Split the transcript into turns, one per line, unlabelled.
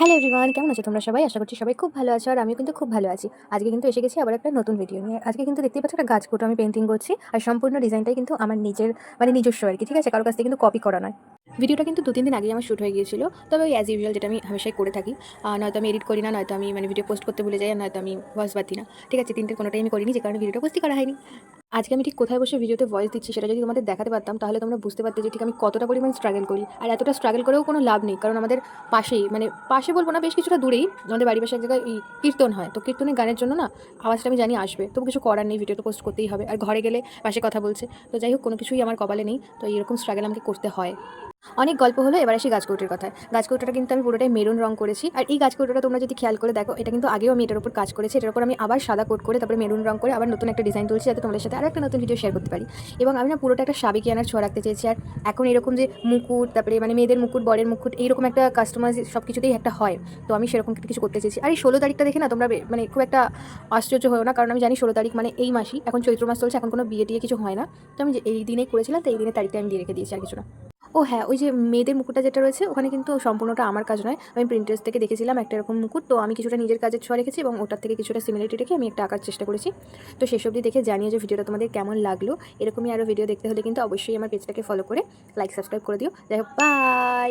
Hello everyone, কেমন আছো তোমরা সবাই? আশা করছি সবাই খুব ভালো আছো আর আমিও কিন্তু খুব ভালো আছি। আজকে কিন্তু এসে গেছি আবার একটা নতুন ভিডিও নিয়ে। আজকে কিন্তু দেখতেই পাচ্ছ একটা গাছকুটো আমি পেইন্টিং করছি আর সম্পূর্ণ ডিজাইনটাই কিন্তু আমার নিজের নিজস্ব আরকি, ঠিক আছে? কারো কাছ থেকে কিন্তু কপি করা নয়। ভিডিওটা কিন্তু ২-৩ দিন আগেই আমার শুট হয়ে গিয়েছিল। তবে ওই অ্যাজ ইউজুয়াল যেটা আমি হামেশাই করে থাকি। নয়তো আমি এডিট করি না, নয়তো আমি ভিডিও পোস্ট করতে ভুলে যাই, আর নয়তো আমি ভয়েস বাদ দিই না। ঠিক আছে? ৩ টের কোনোটাই আমি করিনি, যে কারণে ভিডিওটা পোস্টই করা হয়নি। আজকে আমি ঠিক কোথায় বসে ভিডিওতে ভয়েস দিচ্ছি সেটা যদি তোমাদের দেখাতে পারতাম, তাহলে তোমরা বুঝতে পারতে যে ঠিক আমি কতটা পরিমাণ স্ট্রাগল করি। আর এতটা স্ট্রাগল করেও কোনো লাভ নেই, কারণ আমাদের পাশেই, পাশে বলবো না, বেশ কিছুটা দূরেই আমাদের বাড়ির পাশে এক জায়গায় কীর্তন হয়। তো কীর্তনের গানের জন্য না আওয়াজটা আমি জানি আসবে, তবু কিছু করার নেই, ভিডিও তো পোস্ট করতেই হবে। আর ঘরে গেলে পাশে কথা বলছে। তো যাই হোক, কোনো কিছুই আমার কপালে নেই। তো এরকম স্ট্রাগল আমাকে করতে হয়। অনেক গল্প হলো, এবার আসি গাছকৌটোর কথায়। গাছকৌটোটা কিন্তু আমি পুরোটাই মেরুন রং করেছি। আর এই গাছকৌটোটা তোমরা যদি খেয়াল করে দেখো, এটা কিন্তু আগেও আমি এটার উপর কাজ করেছি। এটার উপর আমি আবার সাদা কোট করে তারপরে মেরুন রং করে আবার নতুন একটা ডিজাইন তুলছি, যাতে তোমাদের সাথে আরও একটা নতুন ভিডিও শেয়ার করতে পারি। এবং আমি না পুরোটা একটা সাবেকিয়ানার ছোঁয়া রাখতে চেয়েছি। আর এখন এরকম যে মুকুট, তারপরে মেয়েদের মুকুট, বরের মুকুট, এইরকম একটা কাস্টমাইজ সব কিছুতেই একটা হয়। তো আমি সেরকম একটা কিছু করতে চেয়েছি। আর এই ১৬ তারিখটা দেখে না তোমরা খুব একটা আশ্চর্য হয়েও না, কারণ আমি জানি ১৬ তারিখ এই মাসই, এখন চৈত্র মাস চলছে, এখন কোনো বিয়ে টিয়ে কিছু হয় না। তো আমি যে এই দিনেই করেছিলাম, তো এই দিনের তারিখটা আমি দিয়ে রেখে দিয়েছি, আর কিছু না। ও হ্যাঁ, ওই যে মেয়েদের মুকুটটা যেটা রয়েছে, ওখানে কিন্তু সম্পূর্ণটা আমার কাজ নয়। আমি Pinterest থেকে দেখেছিলাম একটা এরকম মুকুট। তো আমি কিছুটা নিজের কাজের ছোঁয়া রেখেছি এবং ওটার থেকে কিছুটা সিমিলারিটি রেখে আমি একটা আঁকার চেষ্টা করেছি। তো শেষ অবধি দেখে জানিও যে ভিডিওটা তোমাদের কেমন লাগলো। এরকমই আরও ভিডিও দেখতে হলে কিন্তু অবশ্যই আমার পেজটাকে ফলো করে লাইক, সাবস্ক্রাইব করে দিও। যাই হোক, বাই।